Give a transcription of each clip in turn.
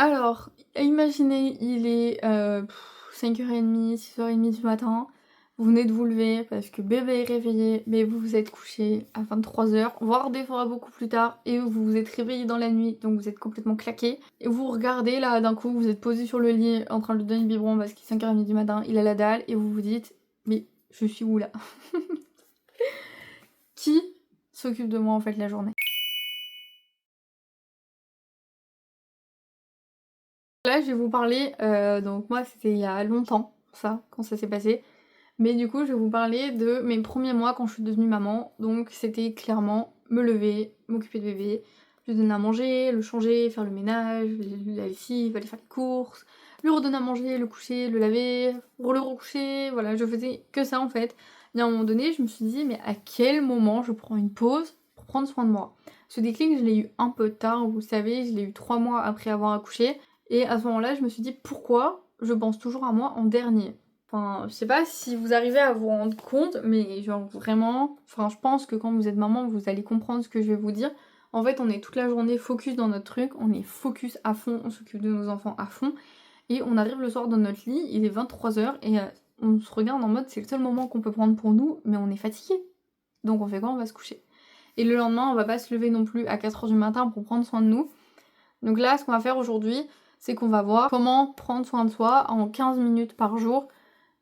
Alors, imaginez, il est 5h30, 6h30 du matin, vous venez de vous lever parce que bébé est réveillé, mais vous vous êtes couché à 23h, voire des fois beaucoup plus tard, et vous vous êtes réveillé dans la nuit, donc vous êtes complètement claqué. Et vous regardez là, d'un coup, vous êtes posé sur le lit en train de lui donner le biberon parce qu'il est 5h30 du matin, il a la dalle, et vous vous dites, mais je suis où là? Qui s'occupe de moi en fait la journée? Là, je vais vous parler, donc moi c'était il y a longtemps, ça, quand ça s'est passé. Mais du coup, je vais vous parler de mes premiers mois quand je suis devenue maman. Donc c'était clairement me lever, m'occuper de bébé, lui donner à manger, le changer, faire le ménage, la lessive, aller faire les courses, lui redonner à manger, le coucher, le laver, le recoucher, voilà, je faisais que ça en fait. Et à un moment donné, je me suis dit, mais à quel moment je prends une pause pour prendre soin de moi? Ce déclic, je l'ai eu un peu tard, vous savez, je l'ai eu 3 mois après avoir accouché. Et à ce moment-là, je me suis dit, pourquoi je pense toujours à moi en dernier? Enfin, je sais pas si vous arrivez à vous rendre compte, mais genre vraiment, enfin je pense que quand vous êtes maman, vous allez comprendre ce que je vais vous dire. En fait, on est toute la journée focus dans notre truc, on est focus à fond, on s'occupe de nos enfants à fond, et on arrive le soir dans notre lit, il est 23h, et on se regarde en mode c'est le seul moment qu'on peut prendre pour nous, mais on est fatigué. Donc on fait quoi? On va se coucher. Et le lendemain, on va pas se lever non plus à 4h du matin pour prendre soin de nous. Donc là, ce qu'on va faire aujourd'hui, c'est qu'on va voir comment prendre soin de soi en 15 minutes par jour.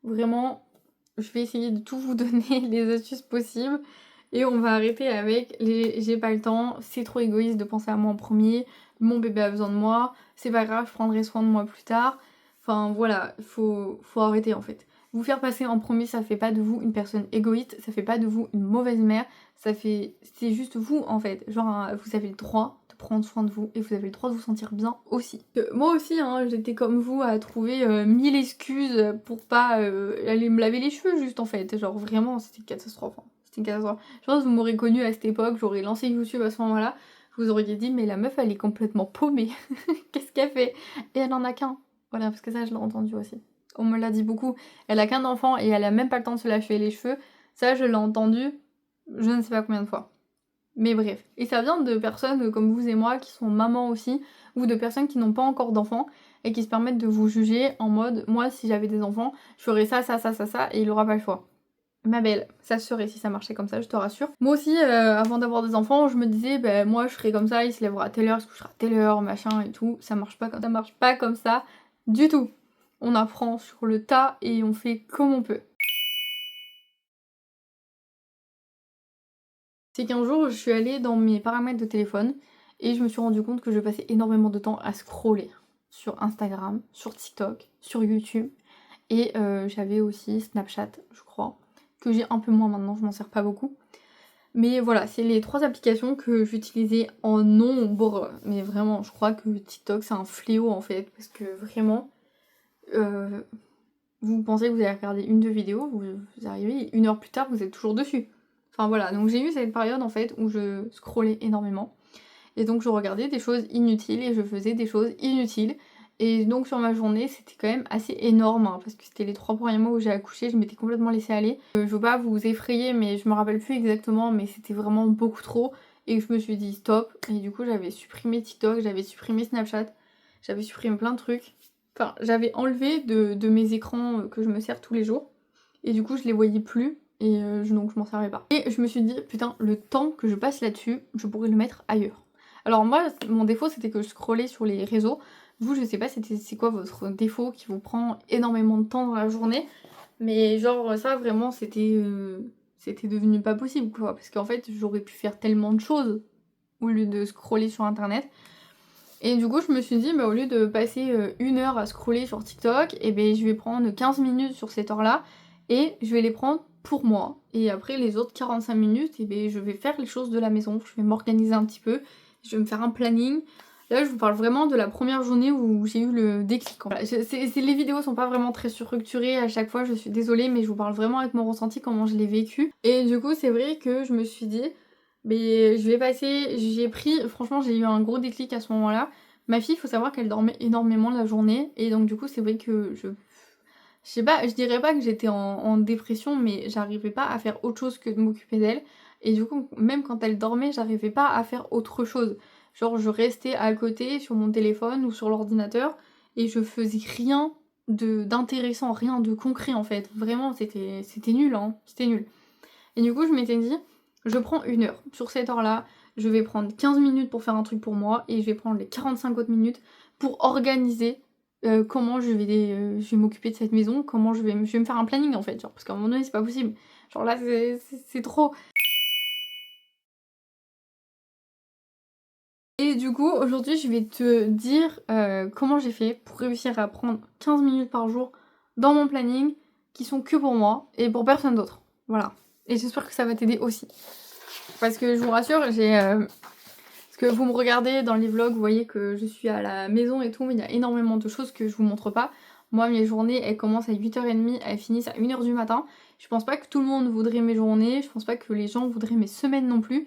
Vraiment, je vais essayer de tout vous donner les astuces possibles et on va arrêter avec les j'ai pas le temps, c'est trop égoïste de penser à moi en premier, mon bébé a besoin de moi, c'est pas grave, je prendrai soin de moi plus tard. Enfin voilà, faut arrêter en fait. Vous faire passer en premier, ça fait pas de vous une personne égoïste, ça fait pas de vous une mauvaise mère, c'est juste vous en fait. Genre vous avez le droit de prendre soin de vous et vous avez le droit de vous sentir bien aussi. Moi aussi hein, j'étais comme vous à trouver 1000 excuses pour pas aller me laver les cheveux juste en fait. Genre vraiment c'était une catastrophe. Hein. C'était une catastrophe. Je pense que vous m'aurez connue à cette époque, j'aurais lancé YouTube à ce moment-là, vous auriez dit mais la meuf elle est complètement paumée. Qu'est-ce qu'elle fait? Et elle en a qu'un. Voilà, parce que ça je l'ai entendu aussi. On me l'a dit beaucoup. Elle a qu'un enfant et elle a même pas le temps de se laver les cheveux. Ça je l'ai entendu je ne sais pas combien de fois. Mais bref. Et ça vient de personnes comme vous et moi qui sont mamans aussi, ou de personnes qui n'ont pas encore d'enfants et qui se permettent de vous juger en mode moi si j'avais des enfants, je ferais ça, ça, ça, ça, ça et il aura pas le choix. Ma belle, ça serait si ça marchait comme ça, je te rassure. Moi aussi, avant d'avoir des enfants, je me disais, ben moi je ferais comme ça, il se lèvera à telle heure, il se couchera à telle heure, machin et tout. Ça marche pas comme ça du tout. On apprend sur le tas et on fait comme on peut. C'est qu'un jour, je suis allée dans mes paramètres de téléphone et je me suis rendu compte que je passais énormément de temps à scroller sur Instagram, sur TikTok, sur YouTube et j'avais aussi Snapchat, je crois, que j'ai un peu moins maintenant, je m'en sers pas beaucoup. Mais voilà, c'est les 3 applications que j'utilisais en nombre, mais vraiment, je crois que TikTok c'est un fléau en fait, parce que vraiment, euh, vous pensez que vous allez regarder une de vidéos, vous arrivez, 1 heure plus tard, vous êtes toujours dessus. Enfin voilà, donc j'ai eu cette période en fait où je scrollais énormément. Et donc je regardais des choses inutiles et je faisais des choses inutiles. Et donc sur ma journée, c'était quand même assez énorme, hein, parce que c'était les 3 premiers mois où j'ai accouché, je m'étais complètement laissée aller. Je veux pas vous effrayer, mais je me rappelle plus exactement, mais c'était vraiment beaucoup trop. Et je me suis dit stop. Et du coup j'avais supprimé TikTok, j'avais supprimé Snapchat, j'avais supprimé plein de trucs. Enfin, j'avais enlevé de mes écrans que je me sers tous les jours. Et du coup, je les voyais plus. Et donc, je m'en servais pas. Et je me suis dit, putain, le temps que je passe là-dessus, je pourrais le mettre ailleurs. Alors, moi, mon défaut, c'était que je scrollais sur les réseaux. Vous, je sais pas, c'est quoi votre défaut qui vous prend énormément de temps dans la journée. Mais genre, ça, vraiment, c'était devenu pas possible, quoi. Parce qu'en fait, j'aurais pu faire tellement de choses au lieu de scroller sur internet. Et du coup, je me suis dit, bah, au lieu de passer 1 heure à scroller sur TikTok, et ben je vais prendre 15 minutes sur cette heure-là et je vais les prendre pour moi. Et après, les autres 45 minutes, et ben je vais faire les choses de la maison, je vais m'organiser un petit peu, je vais me faire un planning. Là, je vous parle vraiment de la première journée où j'ai eu le déclic. Voilà, les vidéos sont pas vraiment très structurées à chaque fois, je suis désolée, mais je vous parle vraiment avec mon ressenti, comment je l'ai vécu. Et du coup, c'est vrai que je me suis dit, mais je vais passer, franchement j'ai eu un gros déclic à ce moment-là. Ma fille, il faut savoir qu'elle dormait énormément la journée, et donc du coup c'est vrai que je sais pas, je dirais pas que j'étais en dépression, mais j'arrivais pas à faire autre chose que de m'occuper d'elle. Et du coup, même quand elle dormait, j'arrivais pas à faire autre chose. Genre je restais à côté sur mon téléphone ou sur l'ordinateur et je faisais rien d'intéressant, rien de concret en fait. Vraiment c'était nul hein, c'était nul. Et du coup je m'étais dit, je prends 1 heure. Sur cette heure-là, je vais prendre 15 minutes pour faire un truc pour moi et je vais prendre les 45 autres minutes pour organiser comment je vais m'occuper de cette maison, comment je vais me faire un planning en fait, genre, parce qu'à un moment donné c'est pas possible. Genre là c'est trop. Et du coup aujourd'hui je vais te dire comment j'ai fait pour réussir à prendre 15 minutes par jour dans mon planning qui sont que pour moi et pour personne d'autre. Voilà. Et j'espère que ça va t'aider aussi. Parce que je vous rassure, parce que vous me regardez dans les vlogs, vous voyez que je suis à la maison et tout, mais il y a énormément de choses que je vous montre pas. Moi, mes journées, elles commencent à 8h30, elles finissent à 1h du matin. Je pense pas que tout le monde voudrait mes journées, je pense pas que les gens voudraient mes semaines non plus.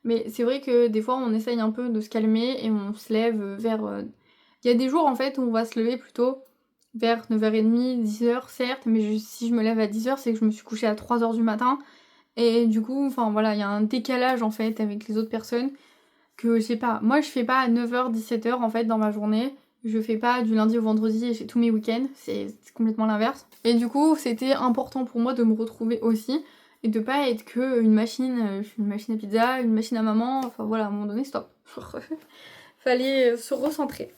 Mais c'est vrai que des fois, on essaye un peu de se calmer et on se lève vers... Il y a des jours, en fait, où on va se lever plutôt vers 9h30, 10h, certes, mais si je me lève à 10h, c'est que je me suis couchée à 3h du matin. Et du coup, enfin voilà, il y a un décalage, en fait, avec les autres personnes que je sais pas, moi je fais pas à 9h, 17h en fait dans ma journée, je fais pas du lundi au vendredi et j'ai tous mes week-ends, c'est complètement l'inverse. Et du coup c'était important pour moi de me retrouver aussi et de pas être que je suis une machine à pizza, une machine à maman, enfin voilà, à un moment donné stop. Fallait se recentrer.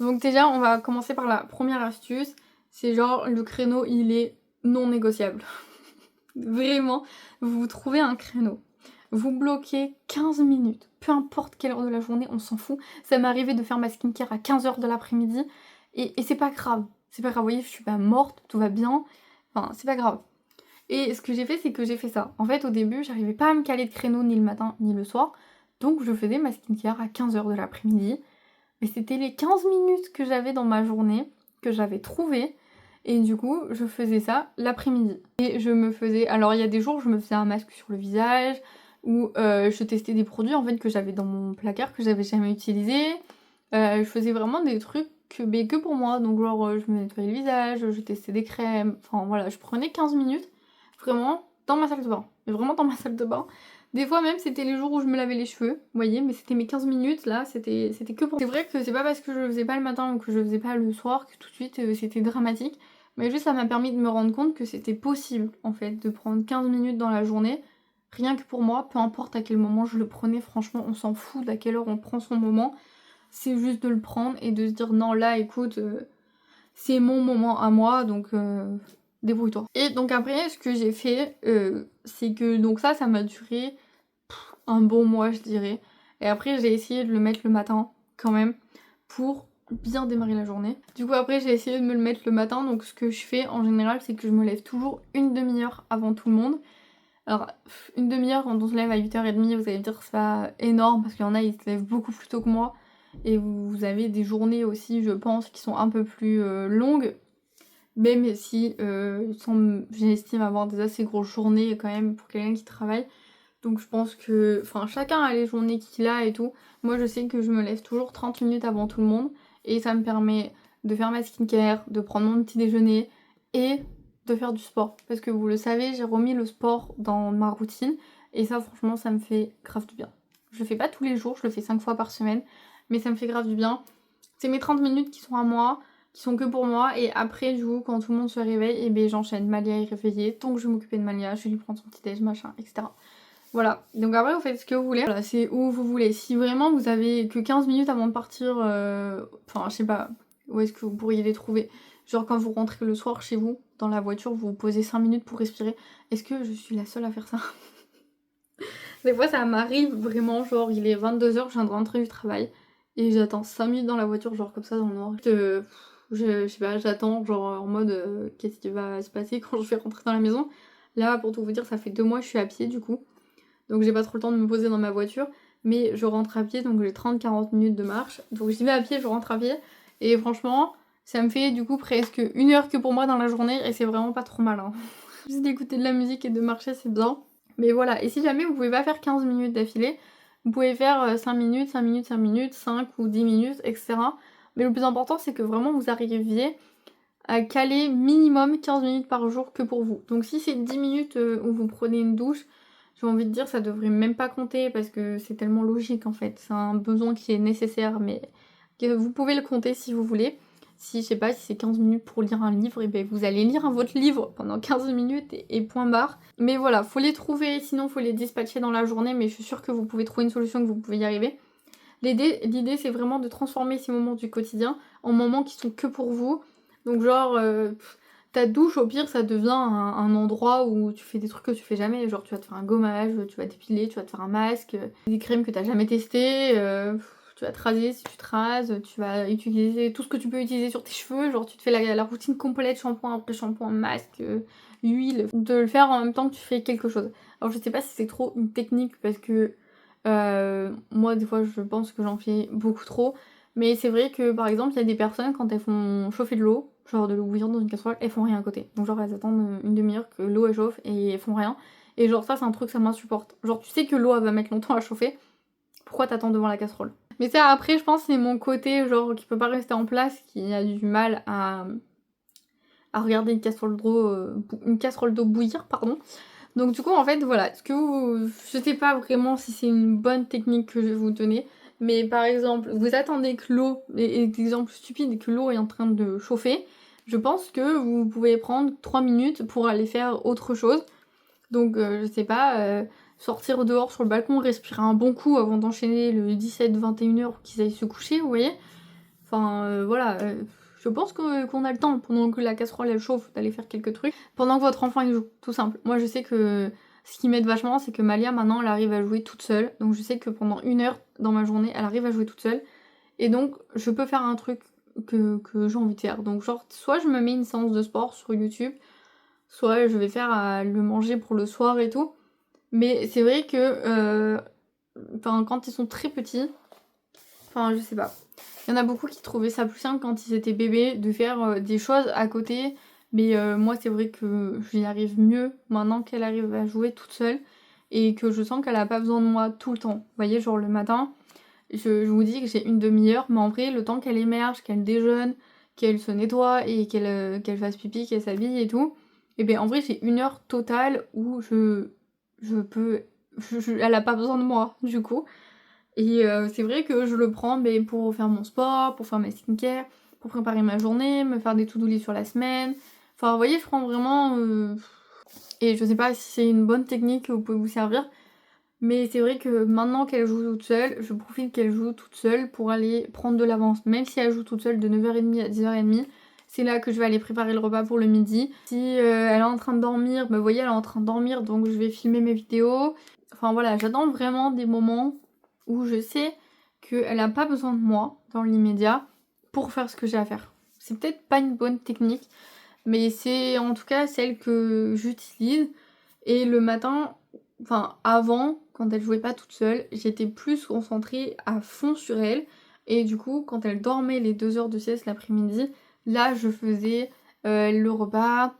Donc déjà on va commencer par la première astuce, c'est genre le créneau il est non négociable. Vraiment, vous trouvez un créneau. Vous bloquez 15 minutes, peu importe quelle heure de la journée, on s'en fout. Ça m'est arrivé de faire ma skincare à 15h de l'après-midi et c'est pas grave. C'est pas grave, vous voyez, je suis pas morte, tout va bien. Enfin, c'est pas grave. Et ce que j'ai fait, c'est que j'ai fait ça. En fait, au début, j'arrivais pas à me caler de créneau ni le matin ni le soir. Donc, je faisais ma skincare à 15h de l'après-midi. Mais c'était les 15 minutes que j'avais dans ma journée, que j'avais trouvées. Et du coup, je faisais ça l'après-midi. Et je me faisais... Alors, il y a des jours, je me faisais un masque sur le visage, où je testais des produits en fait que j'avais dans mon placard, que j'avais jamais utilisé. Je faisais vraiment des trucs que pour moi. Donc, genre, je me nettoyais le visage, je testais des crèmes. Enfin, voilà, je prenais 15 minutes, vraiment, dans ma salle de bain. Mais vraiment dans ma salle de bain. Des fois même c'était les jours où je me lavais les cheveux, vous voyez, mais c'était mes 15 minutes là, c'était que pour... C'est vrai que c'est pas parce que je le faisais pas le matin ou que je le faisais pas le soir que tout de suite c'était dramatique, mais juste ça m'a permis de me rendre compte que c'était possible en fait de prendre 15 minutes dans la journée, rien que pour moi, peu importe à quel moment je le prenais, franchement on s'en fout d'à quelle heure on prend son moment, c'est juste de le prendre et de se dire non là écoute, c'est mon moment à moi donc... débrouille-toi. Et donc après, ce que j'ai fait, c'est que donc ça m'a duré un bon mois, je dirais. Et après, j'ai essayé de le mettre le matin, quand même, pour bien démarrer la journée. Du coup, après, j'ai essayé de me le mettre le matin. Donc, ce que je fais en général, c'est que je me lève toujours une demi-heure avant tout le monde. Alors, une demi-heure quand on se lève à 8h30, vous allez me dire que c'est pas énorme parce qu'il y en a, ils se lèvent beaucoup plus tôt que moi. Et vous avez des journées aussi, je pense, qui sont un peu plus longues. Même si j'estime avoir des assez grosses journées quand même pour quelqu'un qui travaille. Donc je pense que, enfin chacun a les journées qu'il a et tout. Moi je sais que je me lève toujours 30 minutes avant tout le monde et ça me permet de faire ma skincare, de prendre mon petit déjeuner et de faire du sport. Parce que vous le savez, j'ai remis le sport dans ma routine et ça franchement ça me fait grave du bien. Je le fais pas tous les jours, je le fais 5 fois par semaine, mais ça me fait grave du bien. C'est mes 30 minutes qui sont à moi, qui sont que pour moi et après du coup quand tout le monde se réveille, et ben j'enchaîne. Malia est réveillée, tant que je vais m'occuper de Malia, je vais lui prendre son petit déj, machin, etc. Voilà, donc après vous faites ce que vous voulez, voilà, c'est où vous voulez. Si vraiment vous avez que 15 minutes avant de partir, enfin je sais pas, où est-ce que vous pourriez les trouver? Genre quand vous rentrez le soir chez vous, dans la voiture, vous vous posez 5 minutes pour respirer. Est-ce que je suis la seule à faire ça? Des fois ça m'arrive vraiment, genre il est 22h, je viens de rentrer du travail, et j'attends 5 minutes dans la voiture, genre comme ça dans le noir. Je sais pas, j'attends genre en mode qu'est-ce qui va se passer quand je vais rentrer dans la maison. Là pour tout vous dire ça fait 2 mois que je suis à pied du coup. Donc j'ai pas trop le temps de me poser dans ma voiture, mais je rentre à pied, donc j'ai 30-40 minutes de marche. Donc j'y vais à pied, je rentre à pied, et franchement, ça me fait du coup presque 1 heure que pour moi dans la journée, et c'est vraiment pas trop mal. Hein. Juste d'écouter de la musique et de marcher, c'est bien. Mais voilà, et si jamais vous pouvez pas faire 15 minutes d'affilée, vous pouvez faire 5 minutes, 5 minutes, 5 minutes, 5 ou 10 minutes, etc. Mais le plus important, c'est que vraiment vous arriviez à caler minimum 15 minutes par jour que pour vous. Donc si c'est 10 minutes où vous prenez une douche, j'ai envie de dire ça devrait même pas compter parce que c'est tellement logique en fait. C'est un besoin qui est nécessaire, mais que vous pouvez le compter si vous voulez. Si, je sais pas, si c'est 15 minutes pour lire un livre, et ben vous allez lire votre livre pendant 15 minutes et point barre. Mais voilà, faut les trouver, sinon faut les dispatcher dans la journée, mais je suis sûre que vous pouvez trouver une solution, que vous pouvez y arriver. L'idée c'est vraiment de transformer ces moments du quotidien en moments qui sont que pour vous. Donc genre, ta douche au pire ça devient un endroit où tu fais des trucs que tu fais jamais. Genre tu vas te faire un gommage, tu vas t'épiler, tu vas te faire un masque, des crèmes que t'as jamais testées, tu vas te raser si tu te rases, tu vas utiliser tout ce que tu peux utiliser sur tes cheveux. Genre tu te fais la routine complète, shampoing après shampoing, masque, huile. De le faire en même temps que tu fais quelque chose. Alors je sais pas si c'est trop une technique parce que moi, des fois, je pense que j'en fais beaucoup trop. Mais c'est vrai que, par exemple, il y a des personnes, quand elles font chauffer de l'eau, genre de l'eau bouillante dans une casserole, elles font rien à côté. Donc, genre, elles attendent une demi-heure que l'eau elle chauffe et elles font rien. Et genre, ça, c'est un truc, ça m'insupporte. Genre, tu sais que l'eau, elle va mettre longtemps à chauffer. Pourquoi t'attends devant la casserole? Mais ça, après, je pense c'est mon côté, genre, qui peut pas rester en place, qui a du mal à regarder une casserole d'eau bouillir, pardon. Donc du coup en fait voilà, je sais pas vraiment si c'est une bonne technique que je vais vous donner, mais par exemple vous attendez que l'eau, et exemple stupide, que l'eau est en train de chauffer, je pense que vous pouvez prendre 3 minutes pour aller faire autre chose. Donc je sais pas, sortir dehors sur le balcon, respirer un bon coup avant d'enchaîner le 17-21 heures pour qu'ils aillent se coucher, vous voyez. Enfin voilà, je pense qu'on a le temps pendant que la casserole elle chauffe d'aller faire quelques trucs. Pendant que votre enfant il joue, tout simple. Moi je sais que ce qui m'aide vachement c'est que Malia maintenant elle arrive à jouer toute seule. Donc je sais que pendant 1 heure dans ma journée elle arrive à jouer toute seule. Et donc je peux faire un truc que j'ai envie de faire. Donc genre soit je me mets une séance de sport sur YouTube, soit je vais faire le manger pour le soir et tout. Mais c'est vrai que quand ils sont très petits, enfin je sais pas. Il y en a beaucoup qui trouvaient ça plus simple quand ils étaient bébés de faire des choses à côté. Mais moi, c'est vrai que j'y arrive mieux maintenant qu'elle arrive à jouer toute seule. Et que je sens qu'elle a pas besoin de moi tout le temps. Vous voyez, genre le matin, je vous dis que j'ai une demi-heure. Mais en vrai, le temps qu'elle émerge, qu'elle déjeune, qu'elle se nettoie et qu'elle fasse pipi, qu'elle s'habille et tout. Et bien en vrai, j'ai 1 heure totale où je peux... elle a pas besoin de moi, du coup. Et c'est vrai que je le prends pour faire mon sport, pour faire ma skincare, pour préparer ma journée, me faire des to-do list sur la semaine. Enfin, vous voyez, je prends vraiment... Et je sais pas si c'est une bonne technique que vous pouvez vous servir, mais c'est vrai que maintenant qu'elle joue toute seule, je profite qu'elle joue toute seule pour aller prendre de l'avance. Même si elle joue toute seule de 9h30 à 10h30, c'est là que je vais aller préparer le repas pour le midi. Si elle est en train de dormir, vous voyez, elle est en train de dormir, donc je vais filmer mes vidéos. Enfin voilà, j'attends vraiment des moments où je sais qu'elle n'a pas besoin de moi dans l'immédiat pour faire ce que j'ai à faire. C'est peut-être pas une bonne technique, mais c'est en tout cas celle que j'utilise. Et le matin, enfin avant, quand elle jouait pas toute seule, j'étais plus concentrée à fond sur elle. Et du coup, quand elle dormait les 2 heures de sieste l'après-midi, là je faisais le repas,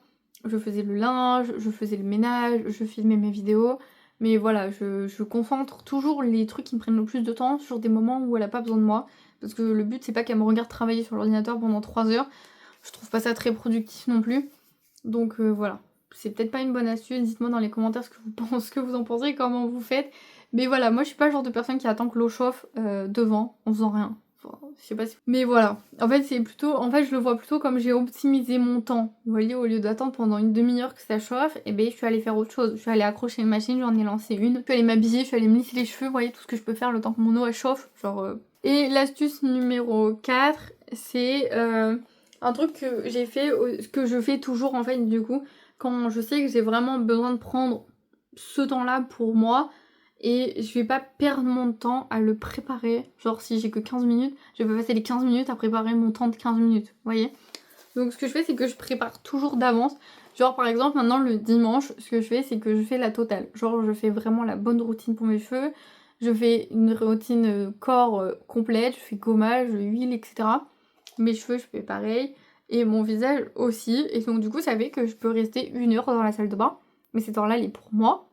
je faisais le linge, je faisais le ménage, je filmais mes vidéos. Mais voilà, je concentre toujours les trucs qui me prennent le plus de temps sur des moments où elle a pas besoin de moi. Parce que le but c'est pas qu'elle me regarde travailler sur l'ordinateur pendant 3 heures. Je trouve pas ça très productif non plus. Donc voilà. C'est peut-être pas une bonne astuce, dites-moi dans les commentaires ce que vous en pensez, comment vous faites. Mais voilà, moi je suis pas le genre de personne qui attend que l'eau chauffe devant en faisant rien. Enfin, je sais pas si... Mais voilà, en fait c'est plutôt... En fait je le vois plutôt comme j'ai optimisé mon temps. Vous voyez, au lieu d'attendre pendant une demi-heure que ça chauffe, et ben je suis allée faire autre chose. Je suis allée accrocher une machine, j'en ai lancé une. Je suis allée m'habiller, je suis allée me lisser les cheveux, vous voyez tout ce que je peux faire le temps que mon eau elle chauffe. Genre... Et l'astuce numéro 4, c'est un truc que j'ai fait, que je fais toujours en fait du coup, quand je sais que j'ai vraiment besoin de prendre ce temps-là pour moi et je vais pas perdre mon temps à le préparer. Genre si j'ai que 15 minutes, je vais pas passer les 15 minutes à préparer mon temps de 15 minutes, vous voyez. Donc ce que je fais c'est que je prépare toujours d'avance. Genre par exemple maintenant le dimanche, ce que je fais c'est que je fais la totale. Genre je fais vraiment la bonne routine pour mes cheveux. Je fais une routine corps complète, je fais gommage, huile, etc. Mes cheveux je fais pareil. Et mon visage aussi. Et donc du coup ça fait que je peux rester 1 heure dans la salle de bain. Mais cet temps-là, elle est pour moi.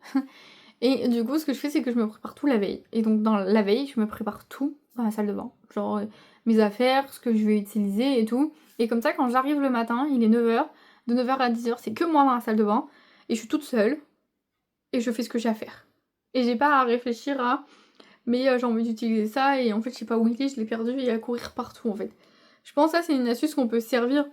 Et du coup, ce que je fais, c'est que je me prépare tout la veille. Et donc dans la veille, je me prépare tout dans la salle de bain. Genre mes affaires, ce que je vais utiliser et tout. Et comme ça, quand j'arrive le matin, il est 9h. De 9h à 10h, c'est que moi dans la salle de bain. Et je suis toute seule. Et je fais ce que j'ai à faire. Et j'ai pas à réfléchir à mais j'ai envie d'utiliser ça et en fait je sais pas où il est, je l'ai perdu et à courir partout en fait. Je pense que ça c'est une astuce qu'on peut servir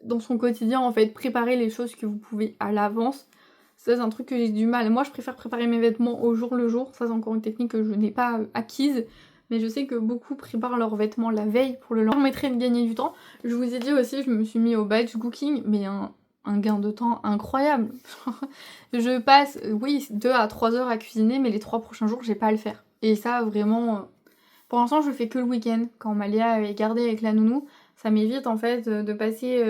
dans son quotidien en fait, préparer les choses que vous pouvez à l'avance. Ça c'est un truc que j'ai du mal. Moi je préfère préparer mes vêtements au jour le jour, ça c'est encore une technique que je n'ai pas acquise. Mais je sais que beaucoup préparent leurs vêtements la veille pour le lendemain. Ça permettrait de gagner du temps. Je vous ai dit aussi, je me suis mis au batch cooking, mais un gain de temps incroyable. Je passe, oui, 2 à 3 heures à cuisiner, mais les 3 prochains jours, j'ai pas à le faire. Et ça, vraiment, pour l'instant, je le fais que le week-end, quand Malia est gardée avec la nounou. Ça m'évite, en fait, de passer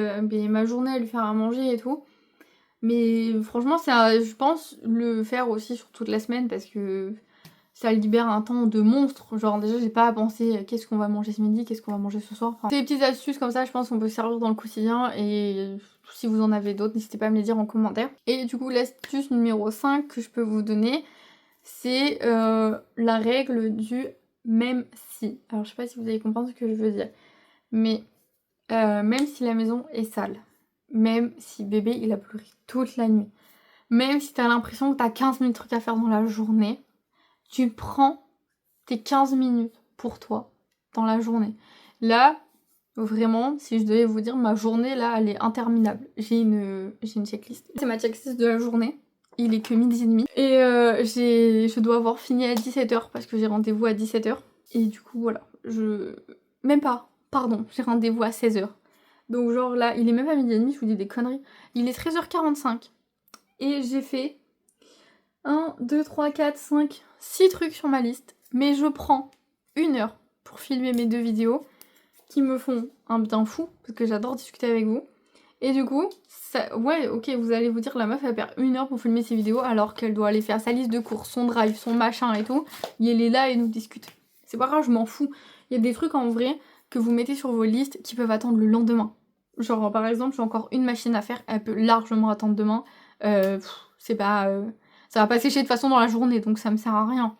ma journée à lui faire à manger et tout. Mais franchement, je pense le faire aussi sur toute la semaine, parce que ça libère un temps de monstre. Genre, déjà, j'ai pas à penser qu'est-ce qu'on va manger ce midi, qu'est-ce qu'on va manger ce soir. Enfin, des petites astuces comme ça, je pense qu'on peut servir dans le quotidien. Et si vous en avez d'autres, n'hésitez pas à me les dire en commentaire. Et du coup, l'astuce numéro 5 que je peux vous donner, c'est la règle du même si. Alors, je sais pas si vous allez comprendre ce que je veux dire. Mais même si la maison est sale, même si bébé il a pleuré toute la nuit, même si t'as l'impression que t'as 15 000 trucs à faire dans la journée, tu prends tes 15 minutes pour toi dans la journée. Là, vraiment, si je devais vous dire, ma journée, là, elle est interminable. J'ai une checklist. C'est ma checklist de la journée. Il est que 12h30. Et je dois avoir fini à 17h parce que j'ai rendez-vous à 17h. Et du coup, voilà. Même pas. Pardon, j'ai rendez-vous à 16h. Donc genre là, il est même pas 12h30, je vous dis des conneries. Il est 13h45. Et j'ai fait 1, 2, 3, 4, 5, 6 trucs sur ma liste. Mais je prends 1 heure pour filmer mes 2 vidéos qui me font un bien fou, parce que j'adore discuter avec vous. Et du coup, ouais, ok, vous allez vous dire, la meuf, elle perd 1 heure pour filmer ses vidéos, alors qu'elle doit aller faire sa liste de courses, son drive, son machin et tout. Et elle est là et nous discute. C'est pas grave, je m'en fous. Il y a des trucs en vrai que vous mettez sur vos listes qui peuvent attendre le lendemain. Genre, par exemple, j'ai encore une machine à faire, elle peut largement attendre demain. C'est pas... ça va pas sécher de toute façon dans la journée, donc ça me sert à rien.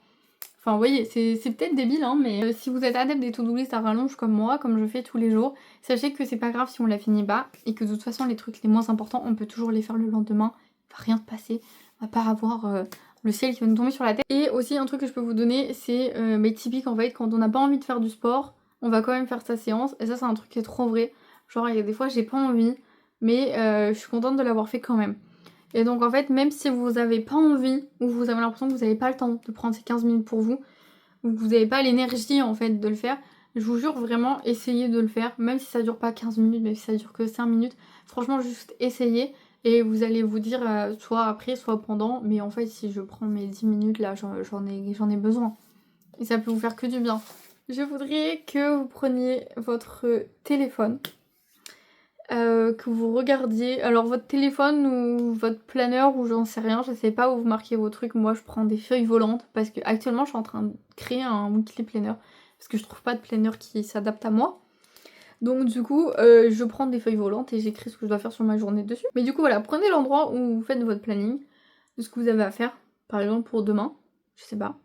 Enfin, vous voyez, c'est peut-être débile, hein, mais si vous êtes adepte des to-do list à rallonge comme moi, comme je fais tous les jours, sachez que c'est pas grave si on la finit pas, et que de toute façon, les trucs les moins importants, on peut toujours les faire le lendemain. Il va rien se passer, à part avoir le ciel qui va nous tomber sur la tête. Et aussi, un truc que je peux vous donner, c'est typique en fait, quand on n'a pas envie de faire du sport, on va quand même faire sa séance, et ça, c'est un truc qui est trop vrai. Genre, il y a des fois, j'ai pas envie, mais je suis contente de l'avoir fait quand même. Et donc en fait, même si vous avez pas envie, ou vous avez l'impression que vous avez pas le temps de prendre ces 15 minutes pour vous, ou que vous avez pas l'énergie en fait de le faire, je vous jure vraiment, essayez de le faire, même si ça dure pas 15 minutes, même si ça dure que 5 minutes, franchement juste essayez, et vous allez vous dire soit après, soit pendant, mais en fait si je prends mes 10 minutes là, j'en ai besoin. Et ça peut vous faire que du bien. Je voudrais que vous preniez votre téléphone, que vous regardiez, alors votre téléphone ou votre planeur ou j'en sais rien, je sais pas où vous marquez vos trucs, moi je prends des feuilles volantes parce que actuellement je suis en train de créer un weekly planner parce que je trouve pas de planner qui s'adapte à moi. Donc du coup je prends des feuilles volantes et j'écris ce que je dois faire sur ma journée dessus. Mais du coup voilà, prenez l'endroit où vous faites votre planning de ce que vous avez à faire, par exemple pour demain, je sais pas.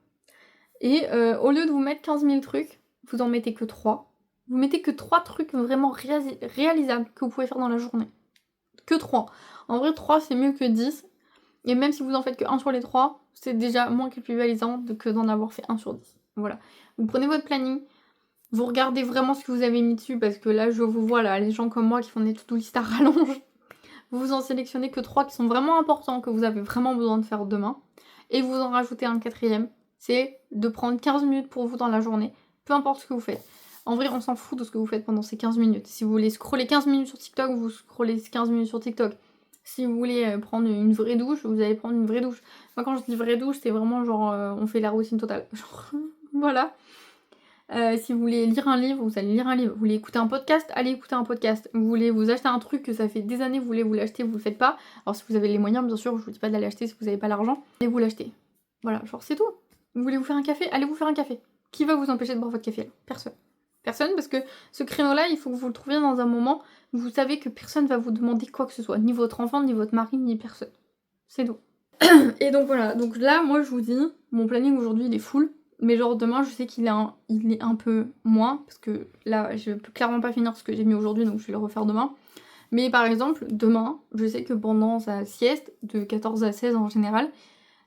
Et au lieu de vous mettre 15 000 trucs, vous en mettez que 3. Vous mettez que 3 trucs vraiment réalisables que vous pouvez faire dans la journée. Que 3. En vrai, 3 c'est mieux que 10. Et même si vous en faites que 1 sur les 3, c'est déjà moins culpabilisant que d'en avoir fait 1 sur 10. Voilà. Vous prenez votre planning, vous regardez vraiment ce que vous avez mis dessus, parce que là, je vous vois, là, les gens comme moi qui font des to-do list à rallonge, vous en sélectionnez que 3 qui sont vraiment importants, que vous avez vraiment besoin de faire demain. Et vous en rajoutez un 4e, c'est de prendre 15 minutes pour vous dans la journée, peu importe ce que vous faites. En vrai, on s'en fout de ce que vous faites pendant ces 15 minutes. Si vous voulez scroller 15 minutes sur TikTok, vous scrollez 15 minutes sur TikTok. Si vous voulez prendre une vraie douche, vous allez prendre une vraie douche. Moi, quand je dis vraie douche, c'est vraiment genre, on fait la routine totale. Genre, voilà. Si vous voulez lire un livre, vous allez lire un livre. Vous voulez écouter un podcast, allez écouter un podcast. Vous voulez vous acheter un truc que ça fait des années, vous voulez vous l'acheter, vous le faites pas. Alors si vous avez les moyens, bien sûr, je vous dis pas d'aller l'acheter si vous n'avez pas l'argent, allez vous l'acheter. Voilà, genre c'est tout. Vous voulez vous faire un café, allez vous faire un café. Qui va vous empêcher de boire votre café là? Personne. Personne, parce que ce créneau-là, il faut que vous le trouviez dans un moment où vous savez que personne va vous demander quoi que ce soit. Ni votre enfant, ni votre mari, ni personne. C'est tout. Et donc voilà, donc là, moi je vous dis, mon planning aujourd'hui il est full. Mais genre demain, je sais qu'il est un peu moins, parce que là, je peux clairement pas finir ce que j'ai mis aujourd'hui, donc je vais le refaire demain. Mais par exemple, demain, je sais que pendant sa sieste, de 14 à 16 en général,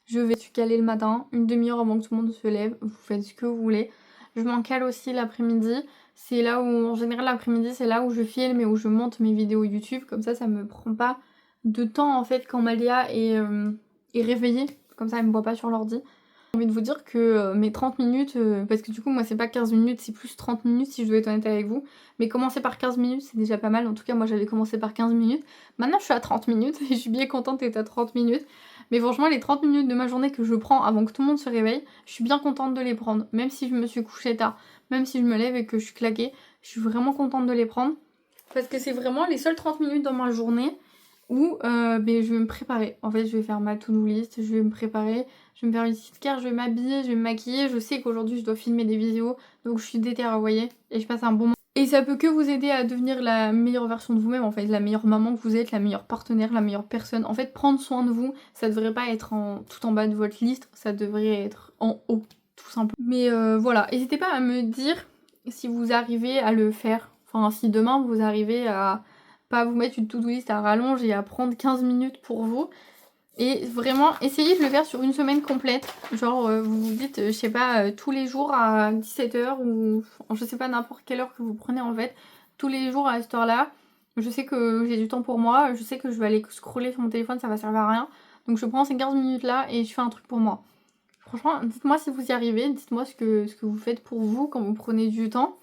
Je vais me caler le matin, une demi-heure avant que tout le monde se lève, vous faites ce que vous voulez. Je m'en cale aussi l'après-midi, c'est là où, en général l'après-midi, c'est là où je filme et où je monte mes vidéos YouTube, comme ça me prend pas de temps en fait quand Malia est réveillée, comme ça elle me voit pas sur l'ordi. J'ai envie de vous dire que mes 30 minutes, parce que du coup moi c'est pas 15 minutes, c'est plus 30 minutes si je dois être honnête avec vous, mais commencer par 15 minutes c'est déjà pas mal, en tout cas moi j'avais commencé par 15 minutes, maintenant je suis à 30 minutes et je suis bien contente d'être à 30 minutes, mais franchement les 30 minutes de ma journée que je prends avant que tout le monde se réveille, je suis bien contente de les prendre, même si je me suis couchée tard, même si je me lève et que je suis claquée, je suis vraiment contente de les prendre, parce que c'est vraiment les seules 30 minutes dans ma journée où je vais me préparer. En fait, je vais faire ma to-do list, je vais me préparer, je vais me faire une skincare, je vais m'habiller, je vais me maquiller. Je sais qu'aujourd'hui, je dois filmer des vidéos, donc je suis déterrée, vous voyez, et je passe un bon moment. Et ça peut que vous aider à devenir la meilleure version de vous-même, en fait, la meilleure maman que vous êtes, la meilleure partenaire, la meilleure personne. En fait, prendre soin de vous, ça devrait pas être tout en bas de votre liste, ça devrait être en haut, tout simplement. Mais voilà, n'hésitez pas à me dire si vous arrivez à le faire. Enfin, si demain vous arrivez à pas vous mettre une to-do list à rallonge et à prendre 15 minutes pour vous. Et vraiment, essayez de le faire sur une semaine complète. Genre, vous vous dites, je sais pas, tous les jours à 17h ou je sais pas, n'importe quelle heure que vous prenez en fait. Tous les jours à cette heure-là. Je sais que j'ai du temps pour moi. Je sais que je vais aller scroller sur mon téléphone, ça va servir à rien. Donc je prends ces 15 minutes là et je fais un truc pour moi. Franchement, dites-moi si vous y arrivez, dites-moi ce que vous faites pour vous quand vous prenez du temps.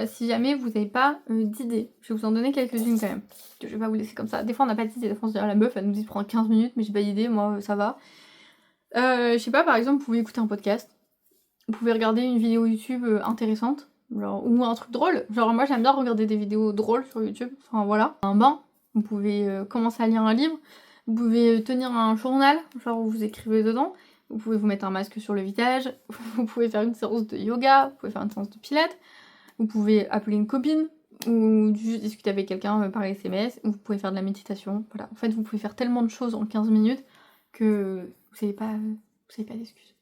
Si jamais vous n'avez pas d'idées, je vais vous en donner quelques-unes quand même. Je vais pas vous laisser comme ça. Des fois on n'a pas d'idées, des fois on se dit ah, la meuf elle nous dit de prendre 15 minutes mais j'ai pas d'idée, moi ça va. Je sais pas, par exemple vous pouvez écouter un podcast, vous pouvez regarder une vidéo YouTube intéressante, genre, ou un truc drôle. Genre moi j'aime bien regarder des vidéos drôles sur YouTube, enfin voilà. Un bain, vous pouvez commencer à lire un livre, vous pouvez tenir un journal, genre où vous écrivez dedans. Vous pouvez vous mettre un masque sur le visage, vous pouvez faire une séance de yoga, vous pouvez faire une séance de pilates, vous pouvez appeler une copine, ou juste discuter avec quelqu'un par SMS, ou vous pouvez faire de la méditation, voilà. En fait, vous pouvez faire tellement de choses en 15 minutes que vous n'avez pas d'excuses.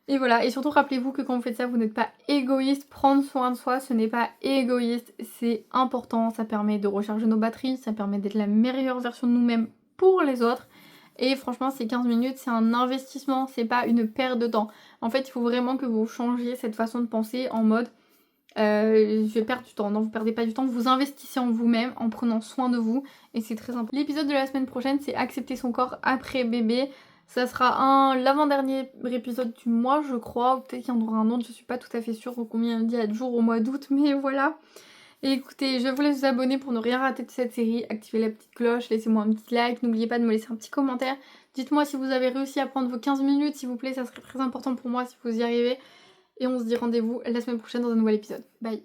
Et voilà, et surtout rappelez-vous que quand vous faites ça, vous n'êtes pas égoïste, prendre soin de soi, ce n'est pas égoïste, c'est important, ça permet de recharger nos batteries, ça permet d'être la meilleure version de nous-mêmes pour les autres. Et franchement, ces 15 minutes, c'est un investissement, c'est pas une perte de temps. En fait, il faut vraiment que vous changiez cette façon de penser en mode je vais perdre du temps. Non, vous perdez pas du temps, vous investissez en vous-même en prenant soin de vous et c'est très important. L'épisode de la semaine prochaine, c'est accepter son corps après bébé. Ça sera l'avant-dernier épisode du mois, je crois, ou peut-être qu'il y en aura un autre, je suis pas tout à fait sûre combien il y a de jours au mois d'août, mais voilà. Et écoutez, je vous laisse vous abonner pour ne rien rater de cette série, activez la petite cloche, laissez-moi un petit like, n'oubliez pas de me laisser un petit commentaire. Dites-moi si vous avez réussi à prendre vos 15 minutes, s'il vous plaît, ça serait très important pour moi si vous y arrivez. Et on se dit rendez-vous la semaine prochaine dans un nouvel épisode. Bye!